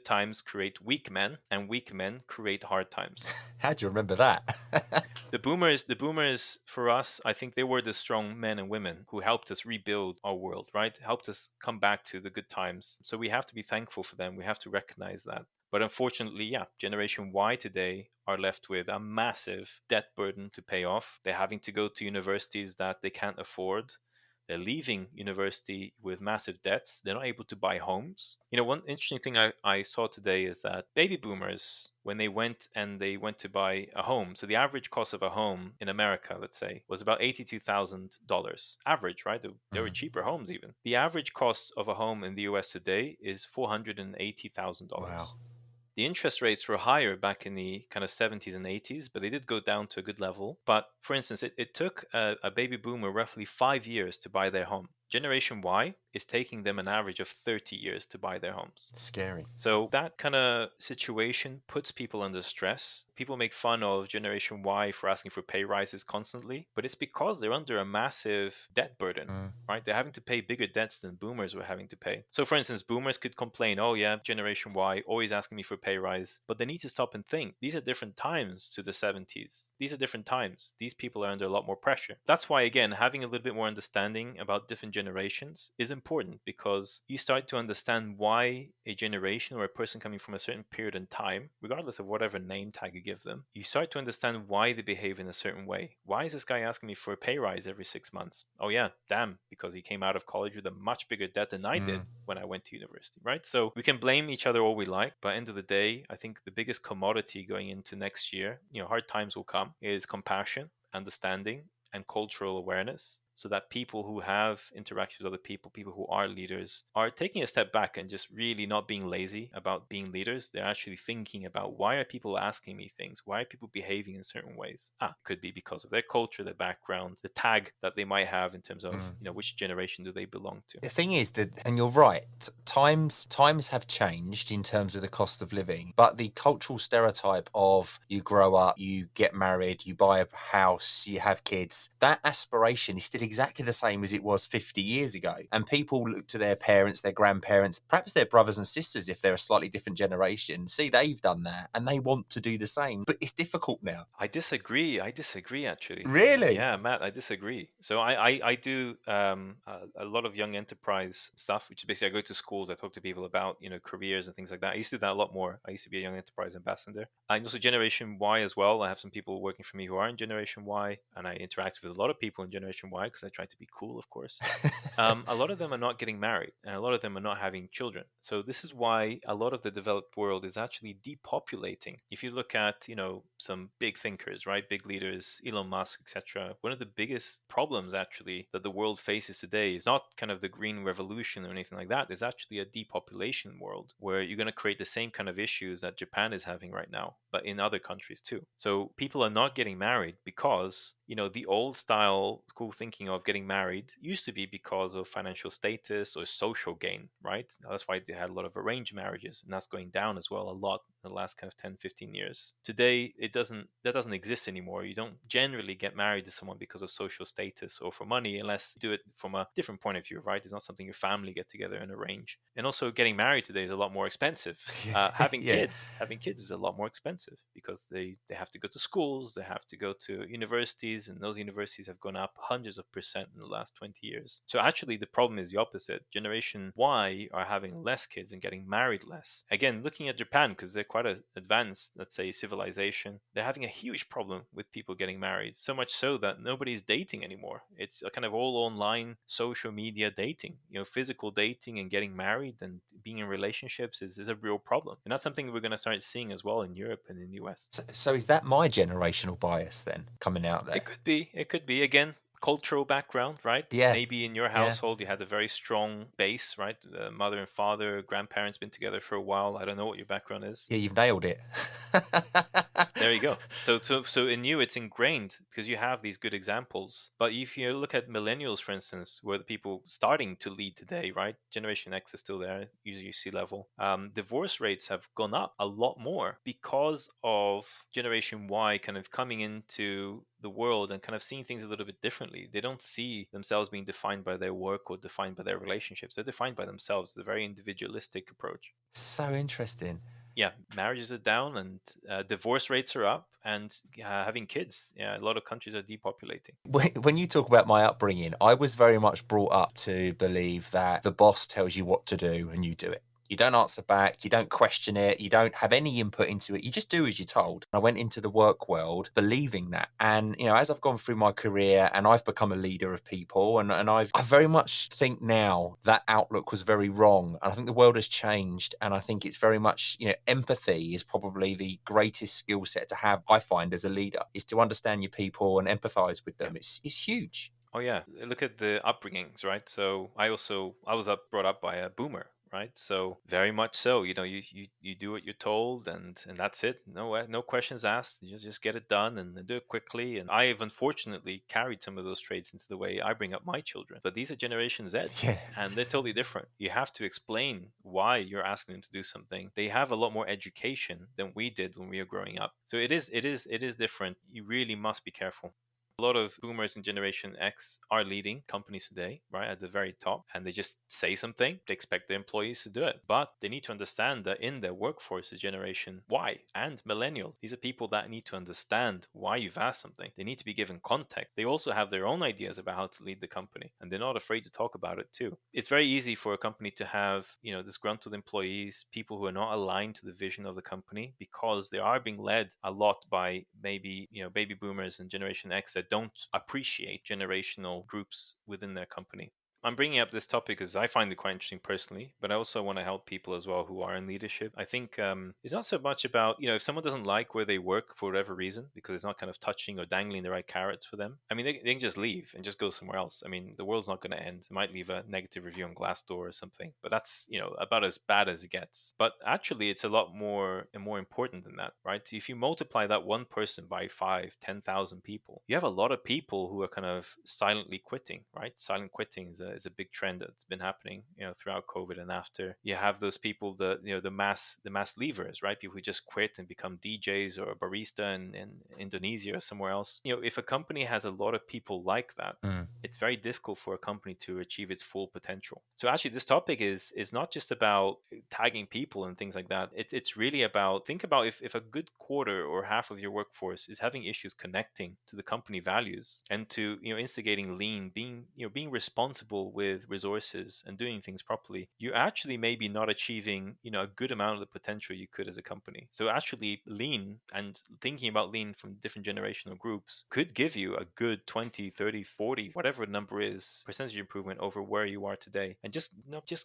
times create weak men, and weak men create hard times. How'd you remember that? The boomers for us, I think they were the strong men and women who helped us rebuild our world, right? Helped us come back to the good times. So we have to be thankful for them. We have to recognize that. But unfortunately, Generation Y today are left with a massive debt burden to pay off. They're having to go to universities that they can't afford. They're leaving university with massive debts. They're not able to buy homes. One interesting thing I saw today is that baby boomers, when they went to buy a home, so the average cost of a home in America, let's say, was about $82,000. Average, right? There were cheaper homes even. The average cost of a home in the US today is $480,000. Wow. The interest rates were higher back in the kind of 70s and 80s, but they did go down to a good level. But for instance, it took a baby boomer roughly 5 years to buy their home. Generation Y is taking them an average of 30 years to buy their homes. Scary. So that kind of situation puts people under stress. People make fun of Generation Y for asking for pay rises constantly, but it's because they're under a massive debt burden, right? They're having to pay bigger debts than boomers were having to pay. So for instance, boomers could complain, oh yeah, Generation Y always asking me for pay rise, but they need to stop and think. These are different times to the 70s. These are different times. These people are under a lot more pressure. That's why, again, having a little bit more understanding about different generations is important, because you start to understand why a generation or a person coming from a certain period in time, regardless of whatever name tag you give them, you start to understand why they behave in a certain way. Why is this guy asking me for a pay rise every 6 months? Oh yeah, damn, because he came out of college with a much bigger debt than I did when I went to university, right? So we can blame each other all we like, but end of the day, I think the biggest commodity going into next year, hard times will come, is compassion, understanding, and cultural awareness, so that people who have interactions with other people who are leaders, are taking a step back and just really not being lazy about being leaders. They're actually thinking about, why are people asking me things? Why are people behaving in certain ways? Could be because of their culture, their background, the tag that they might have in terms of, which generation do they belong to. The thing is that, and you're right, times have changed in terms of the cost of living, but the cultural stereotype of you grow up, you get married, you buy a house, you have kids, that aspiration is still exactly the same as it was 50 years ago. And people look to their parents, their grandparents, perhaps their brothers and sisters, if they're a slightly different generation, see they've done that and they want to do the same. But it's difficult now. I disagree. I disagree, actually. Really? Yeah, Matt, I disagree. So I do a lot of young enterprise stuff, which is basically I go to schools, I talk to people about, careers and things like that. I used to do that a lot more. I used to be a young enterprise ambassador. And also Generation Y as well. I have some people working for me who are in Generation Y, and I interact with a lot of people in Generation Y because I try to be cool, of course. A lot of them are not getting married, and a lot of them are not having children. So this is why a lot of the developed world is actually depopulating. If you look at, some big thinkers, right, big leaders, Elon Musk, etc., one of the biggest problems actually that the world faces today is not kind of the green revolution or anything like that. It's actually a depopulation world where you're going to create the same kind of issues that Japan is having right now, but in other countries too. So people are not getting married because the old style cool thinking of getting married used to be because of financial status or social gain, right? That's why they had a lot of arranged marriages, and that's going down as well a lot in the last kind of 10, 15 years. Today, that doesn't exist anymore. You don't generally get married to someone because of social status or for money, unless you do it from a different point of view, right? It's not something your family get together and arrange. And also getting married today is a lot more expensive. Having kids is a lot more expensive because they have to go to schools, they have to go to universities, and those universities have gone up hundreds of percent in the last 20 years. So actually the problem is the opposite. Generation Y are having less kids and getting married less. Again, looking at Japan, because they're quite an advanced, let's say, civilization, they're having a huge problem with people getting married. So much so that nobody's dating anymore. It's a kind of all online social media dating. Physical dating and getting married and being in relationships is a real problem. And that's something we're going to start seeing as well in Europe and in the US. So is that my generational bias then coming out there? It could be. It could be. Again, cultural background, right? Yeah. Maybe in your household you had a very strong base, right? Mother and father, grandparents been together for a while. I don't know what your background is. Yeah, you've nailed it. There you go. So in you, it's ingrained because you have these good examples. But if you look at millennials, for instance, who are the people starting to lead today, right? Generation X is still there, usually C-level. Divorce rates have gone up a lot more because of Generation Y kind of coming into the world and kind of seeing things a little bit differently. They don't see themselves being defined by their work or defined by their relationships. They're defined by themselves. It's a very individualistic approach. So interesting. Yeah, marriages are down and divorce rates are up, and having kids. Yeah, a lot of countries are depopulating. When you talk about my upbringing, I was very much brought up to believe that the boss tells you what to do and you do it. You don't answer back, you don't question it, you don't have any input into it, you just do as you're told. I went into the work world believing that. And, as I've gone through my career and I've become a leader of people, and I very much think now that outlook was very wrong. And I think the world has changed. And I think it's very much, empathy is probably the greatest skill set to have, I find, as a leader, is to understand your people and empathize with them. It's huge. Oh yeah, look at the upbringings, right? So I was brought up by a boomer, right? So very much so, you do what you're told, and that's it. No questions asked. You just get it done and do it quickly. And I have unfortunately carried some of those traits into the way I bring up my children. But these are Generation Z, and they're totally different. You have to explain why you're asking them to do something. They have a lot more education than we did when we were growing up. So it is different. You really must be careful. A lot of boomers in Generation X are leading companies today, right, at the very top, and they just say something. They expect their employees to do it. But they need to understand that in their workforce is Generation Y and Millennial. These are people that need to understand why you've asked something. They need to be given context. They also have their own ideas about how to lead the company, and they're not afraid to talk about it too. It's very easy for a company to have, disgruntled employees, people who are not aligned to the vision of the company, because they are being led a lot by maybe, baby boomers and Generation X that don't appreciate generational groups within their company. I'm bringing up this topic because I find it quite interesting personally, but I also want to help people as well who are in leadership. I think it's not so much about, if someone doesn't like where they work for whatever reason, because it's not kind of touching or dangling the right carrots for them. I mean, they can just leave and just go somewhere else. I mean, the world's not going to end. They might leave a negative review on Glassdoor or something, but that's, about as bad as it gets. But actually, it's a lot more and more important than that, right? If you multiply that one person by 5,000, 10,000 people, you have a lot of people who are kind of silently quitting, right? Silent quitting is a big trend that's been happening, throughout COVID and after. You have those people, the mass leavers, right? People who just quit and become DJs or a barista in Indonesia or somewhere else. If a company has a lot of people like that, it's very difficult for a company to achieve its full potential. So actually, this topic is not just about tagging people and things like that. It's really about, think about if a good quarter or half of your workforce is having issues connecting to the company values and to instigating lean, being responsible with resources and doing things properly, you're actually maybe not achieving a good amount of the potential you could as a company. So actually, lean and thinking about lean from different generational groups could give you a good 20, 30, 40, whatever the number is, percentage improvement over where you are today. And just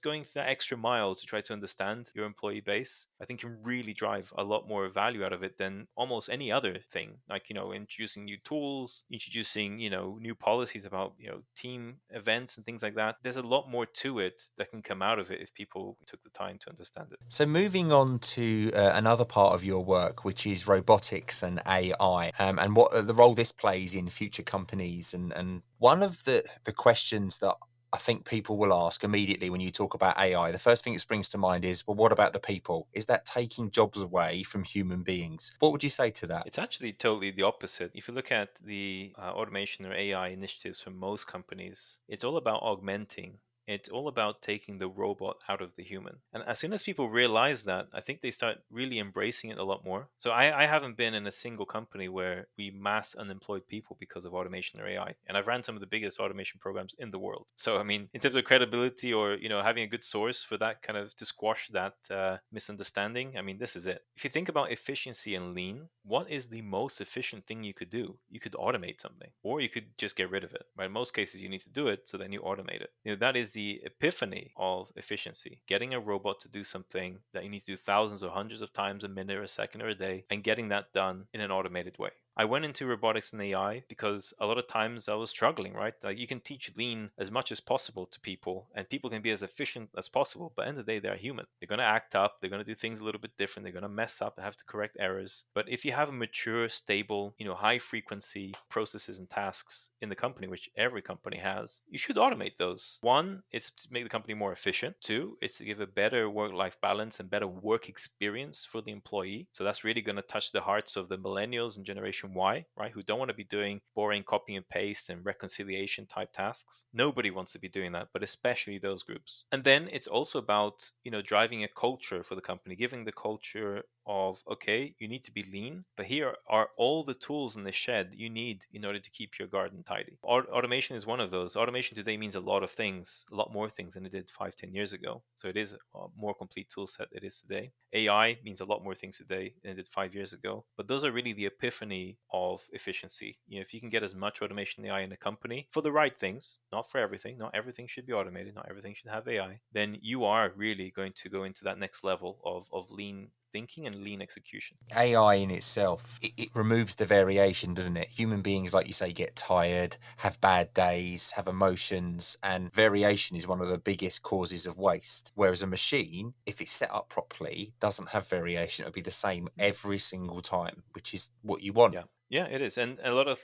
going that extra mile to try to understand your employee base, I think can really drive a lot more value out of it than almost any other thing. Like, introducing new tools, introducing, new policies about, team events and things like that. There's a lot more to it that can come out of it if people took the time to understand it. So moving on to another part of your work, which is robotics and AI, and what the role this plays in future companies. And one of the questions that I think people will ask immediately when you talk about AI, the first thing that springs to mind is, well, what about the people? Is that taking jobs away from human beings? What would you say to that? It's actually totally the opposite. If you look at the automation or AI initiatives from most companies, it's all about augmenting. It's all about taking the robot out of the human. And as soon as people realize that, I think they start really embracing it a lot more. So I haven't been in a single company where we mass unemployed people because of automation or AI. And I've ran some of the biggest automation programs in the world. So, I mean, in terms of credibility or, having a good source for that kind of to squash that misunderstanding, I mean, this is it. If you think about efficiency and lean, what is the most efficient thing you could do? You could automate something, or you could just get rid of it. Right? In most cases, you need to do it, so then you automate it. That is the epiphany of efficiency. Getting a robot to do something that you need to do thousands or hundreds of times a minute or a second or a day, and getting that done in an automated way. I went into robotics and AI because a lot of times I was struggling, right? Like, you can teach lean as much as possible to people, and people can be as efficient as possible, but at the end of the day, they're human. They're going to act up, they're going to do things a little bit different, they're going to mess up, they have to correct errors. But if you have a mature, stable, high frequency processes and tasks in the company, which every company has, you should automate those. One, it's to make the company more efficient. Two, it's to give a better work-life balance and better work experience for the employee. So that's really going to touch the hearts of the millennials and Generation Y, right? Who don't want to be doing boring copy and paste and reconciliation type tasks. Nobody wants to be doing that, but especially those groups. And then it's also about, driving a culture for the company, giving the culture of, okay, you need to be lean, but here are all the tools in the shed you need in order to keep your garden tidy. Automation is one of those. Automation today means a lot of things, a lot more things than it did 5-10 years ago. So it is a more complete tool set it is today. AI means a lot more things today than it did 5 years ago. But those are really the epiphany of efficiency. If you can get as much automation AI in a company for the right things, not for everything, not everything should be automated, not everything should have AI, then you are really going to go into that next level of lean thinking and lean execution. AI in itself, it removes the variation, doesn't it? Human beings, like you say, get tired, have bad days, have emotions, and variation is one of the biggest causes of waste. Whereas a machine, if it's set up properly, doesn't have variation. It'll be the same every single time, which is what you want. Yeah, it is, and a lot of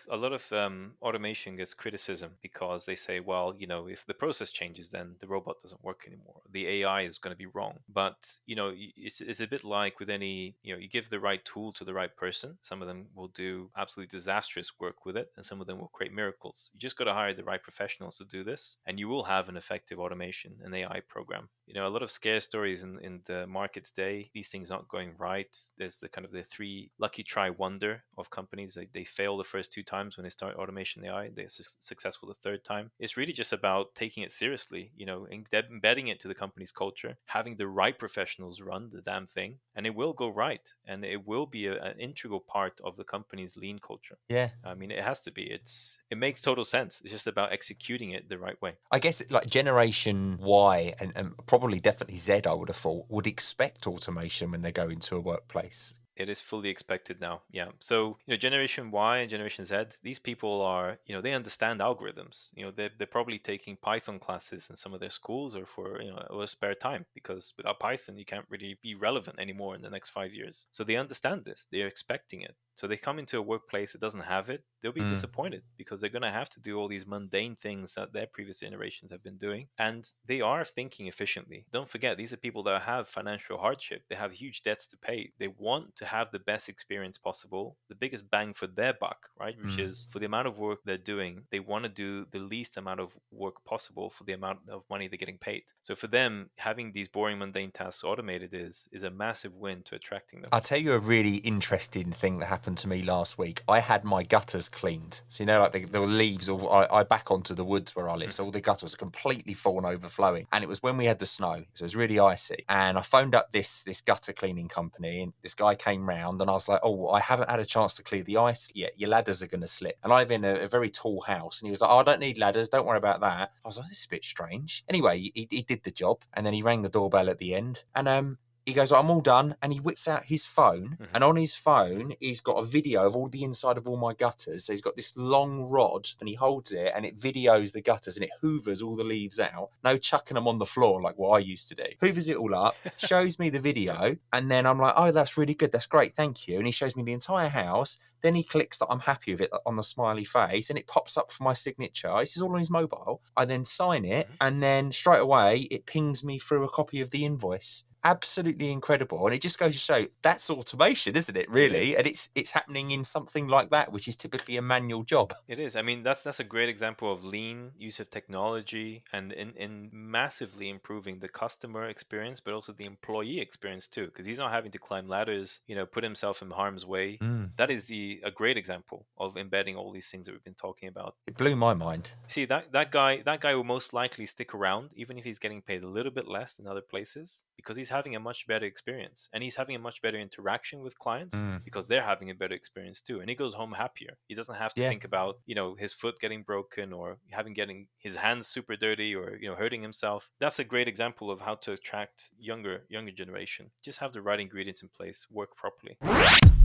automation gets criticism because they say, well, if the process changes, then the robot doesn't work anymore. The AI is going to be wrong. But it's a bit like with any, you give the right tool to the right person. Some of them will do absolutely disastrous work with it, and some of them will create miracles. You just got to hire the right professionals to do this, and you will have an effective automation, an AI program. A lot of scare stories in the market today. These things aren't going right. There's the kind of the 3 lucky try wonder of companies. They fail the first 2 times when they start automation AI. They're successful the 3rd time. It's really just about taking it seriously, embedding it to the company's culture, having the right professionals run the damn thing, and it will go right. And it will be an integral part of the company's lean culture. Yeah. I mean, it has to be. It makes total sense. It's just about executing it the right way. I guess like Generation Y and probably definitely Z, I would have thought, would expect automation when they go into a workplace. It is fully expected now. Yeah. So, Generation Y and Generation Z, these people are, they understand algorithms. They're probably taking Python classes in some of their schools or for, or spare time, because without Python, you can't really be relevant anymore in the next 5 years. So they understand this. They're expecting it. So they come into a workplace that doesn't have it, they'll be disappointed because they're going to have to do all these mundane things that their previous generations have been doing. And they are thinking efficiently. Don't forget, these are people that have financial hardship. They have huge debts to pay. They want to have the best experience possible, the biggest bang for their buck, right? Which is for the amount of work they're doing, they want to do the least amount of work possible for the amount of money they're getting paid. So for them, having these boring, mundane tasks automated is a massive win to attracting them. I'll tell you a really interesting thing that happened to me last week. I had my gutters cleaned. So, like the leaves, I back onto the woods where I live. So all the gutters are completely full and overflowing. And it was when we had the snow. So it was really icy. And I phoned up this gutter cleaning company, and this guy came round, and I was like, oh, I haven't had a chance to clear the ice yet. Your ladders are going to slip. And I live in a very tall house. And he was like, oh, I don't need ladders. Don't worry about that. I was like, this is a bit strange. Anyway, he did the job. And then he rang the doorbell at the end. And he goes, I'm all done. And he whips out his phone. And on his phone, he's got a video of all the inside of all my gutters. So he's got this long rod and he holds it and it videos the gutters and it hoovers all the leaves out. No chucking them on the floor like what I used to do. Hoovers it all up, shows me the video. And then I'm like, oh, that's really good. That's great. Thank you. And he shows me the entire house. Then he clicks that I'm happy with it on the smiley face and it pops up for my signature. This is all on his mobile. I then sign it and then straight away it pings me through a copy of the invoice. Absolutely incredible. And it just goes to show that's automation, isn't it, really? And it's happening in something like that, which is typically a manual job. It is. I mean, that's a great example of lean use of technology and in massively improving the customer experience, but also the employee experience too, because he's not having to climb ladders, put himself in harm's way. That is a great example of embedding all these things that we've been talking about. It blew my mind. See, that guy will most likely stick around, even if he's getting paid a little bit less than other places, because he's having a much better experience and he's having a much better interaction with clients because they're having a better experience too. And he goes home happier. He doesn't have to think about, his foot getting broken or getting his hands super dirty or, hurting himself. That's a great example of how to attract younger generation. Just have the right ingredients in place, work properly.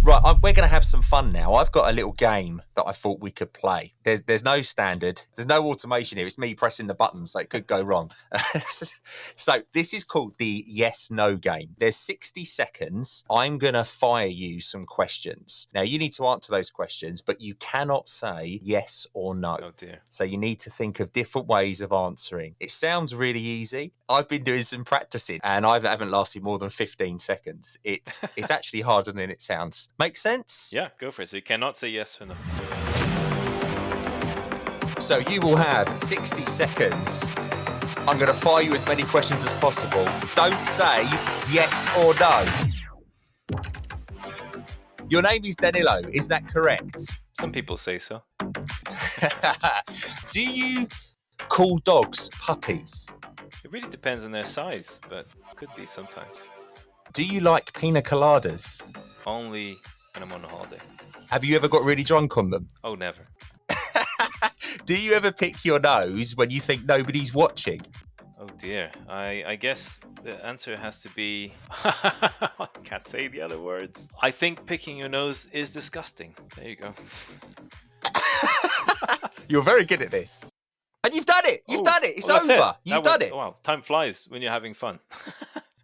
Right, we're going to have some fun now. I've got a little game that I thought we could play. There's no standard. There's no automation here. It's me pressing the buttons, so it could go wrong. So this is called the yes-no game. There's 60 seconds. I'm going to fire you some questions. Now, you need to answer those questions, but you cannot say yes or no. Oh, dear. So you need to think of different ways of answering. It sounds really easy. I've been doing some practicing, and I haven't lasted more than 15 seconds. It's actually harder than it sounds. Make sense? Yeah, go for it. So you cannot say yes or no. So you will have 60 seconds. I'm going to fire you as many questions as possible. Don't say yes or no. Your name is Danilo, is that correct? Some people say so. Do you call dogs puppies? It really depends on their size, but could be sometimes. Do you like pina coladas? Only when I'm on a holiday. Have you ever got really drunk on them? Oh, never. Do you ever pick your nose when you think nobody's watching? Oh dear. I guess the answer has to be... I can't say the other words. I think picking your nose is disgusting. There you go. You're very good at this. And you've done it. You've done it. It's over. You've done it. Wow, time flies when you're having fun.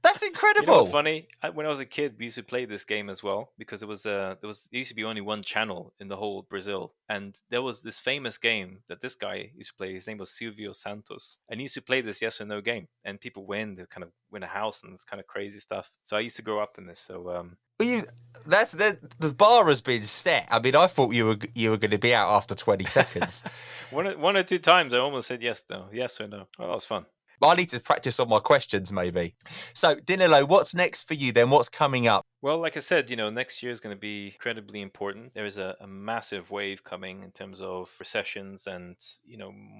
That's incredible. You know what's funny? When I was a kid, we used to play this game as well because there used to be only one channel in the whole Brazil, and there was this famous game that this guy used to play. His name was Silvio Santos, and he used to play this yes or no game, and people win. They kind of win a house and it's kind of crazy stuff. So I used to grow up in this. So well, the bar has been set. I mean, I thought you were going to be out after 20 seconds. one or two times I almost said yes or no. Oh, that was fun. I need to practice on my questions, maybe. So, Danilo, what's next for you then? What's coming up? Well, like I said, next year is going to be incredibly important. There is a massive wave coming in terms of recessions and,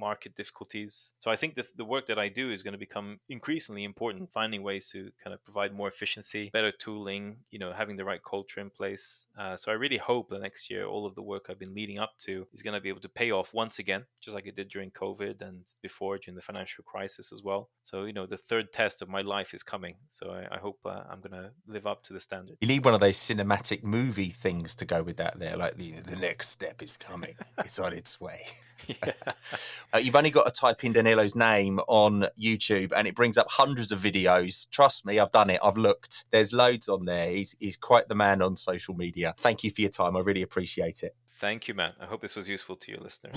market difficulties. So I think that the work that I do is going to become increasingly important, finding ways to kind of provide more efficiency, better tooling, having the right culture in place. So I really hope that next year, all of the work I've been leading up to is going to be able to pay off once again, just like it did during COVID and before during the financial crisis as well. well. So, the third test of my life is coming. So I hope I'm going to live up to the standard. You need one of those cinematic movie things to go with that there, like the next step is coming. It's on its way. You've only got to type in Danilo's name on YouTube and it brings up hundreds of videos. Trust me, I've done it. I've looked. There's loads on there. He's quite the man on social media. Thank you for your time. I really appreciate it. Thank you, Matt. I hope this was useful to your listeners.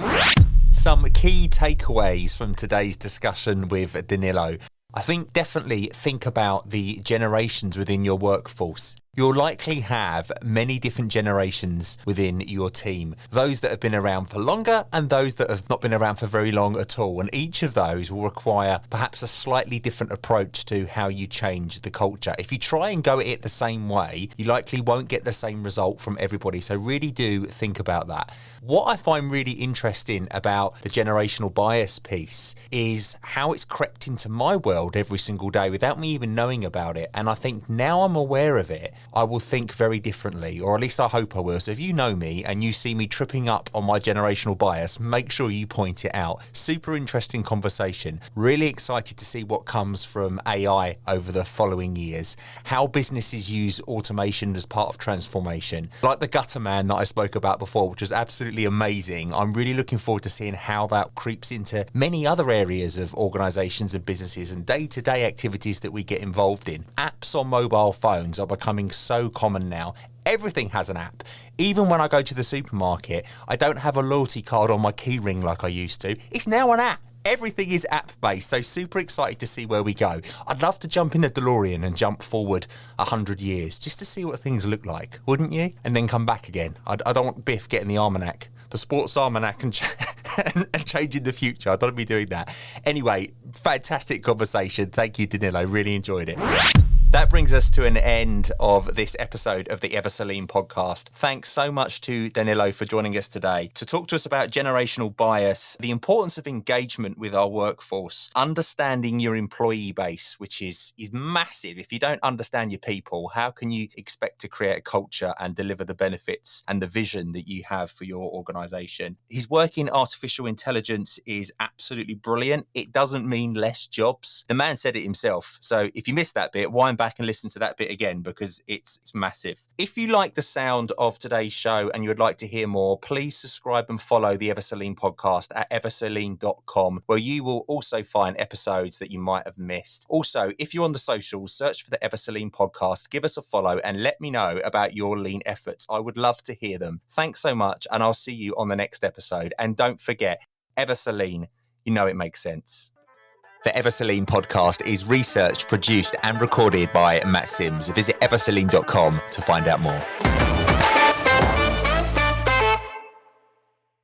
Some key takeaways from today's discussion with Danilo. I think definitely think about the generations within your workforce. You'll likely have many different generations within your team, those that have been around for longer and those that have not been around for very long at all. And each of those will require perhaps a slightly different approach to how you change the culture. If you try and go at it the same way, you likely won't get the same result from everybody. So really do think about that. What I find really interesting about the generational bias piece is how it's crept into my world every single day without me even knowing about it. And I think now I'm aware of it, I will think very differently, or at least I hope I will. So if you know me and you see me tripping up on my generational bias, make sure you point it out. Super interesting conversation. Really excited to see what comes from AI over the following years. How businesses use automation as part of transformation. Like the gutter man that I spoke about before, which was absolutely amazing. I'm really looking forward to seeing how that creeps into many other areas of organizations and businesses and day-to-day activities that we get involved in. Apps on mobile phones are becoming so common now. Everything has an app. Even when I go to the supermarket, I don't have a loyalty card on my key ring like I used to. It's now an app. Everything is app-based, so super excited to see where we go. I'd love to jump in the DeLorean and jump forward 100 years just to see what things look like, wouldn't you? And then come back again. I don't want Biff getting the almanac, the sports almanac, and changing the future. I don't want to be doing that. Anyway, fantastic conversation. Thank you, Danilo. Really enjoyed it. That brings us to an end of this episode of the Ever Celine podcast. Thanks so much to Danilo for joining us today to talk to us about generational bias, the importance of engagement with our workforce, understanding your employee base, which is massive. If you don't understand your people, how can you expect to create a culture and deliver the benefits and the vision that you have for your organization? His work in artificial intelligence is absolutely brilliant. It doesn't mean less jobs. The man said it himself. So if you missed that bit, wind back and listen to that bit again because it's massive. If you like the sound of today's show and you would like to hear more, please subscribe and follow the Ever Celine podcast at everceline.com, where you will also find episodes that you might have missed. Also, if you're on the socials, search for the Ever Celine podcast, give us a follow and let me know about your lean efforts. I would love to hear them. Thanks so much, and I'll see you on the next episode. And don't forget, Ever Celine, you know it makes sense. The Ever Celine podcast is researched, produced and recorded by Matt Sims. Visit everceline.com to find out more.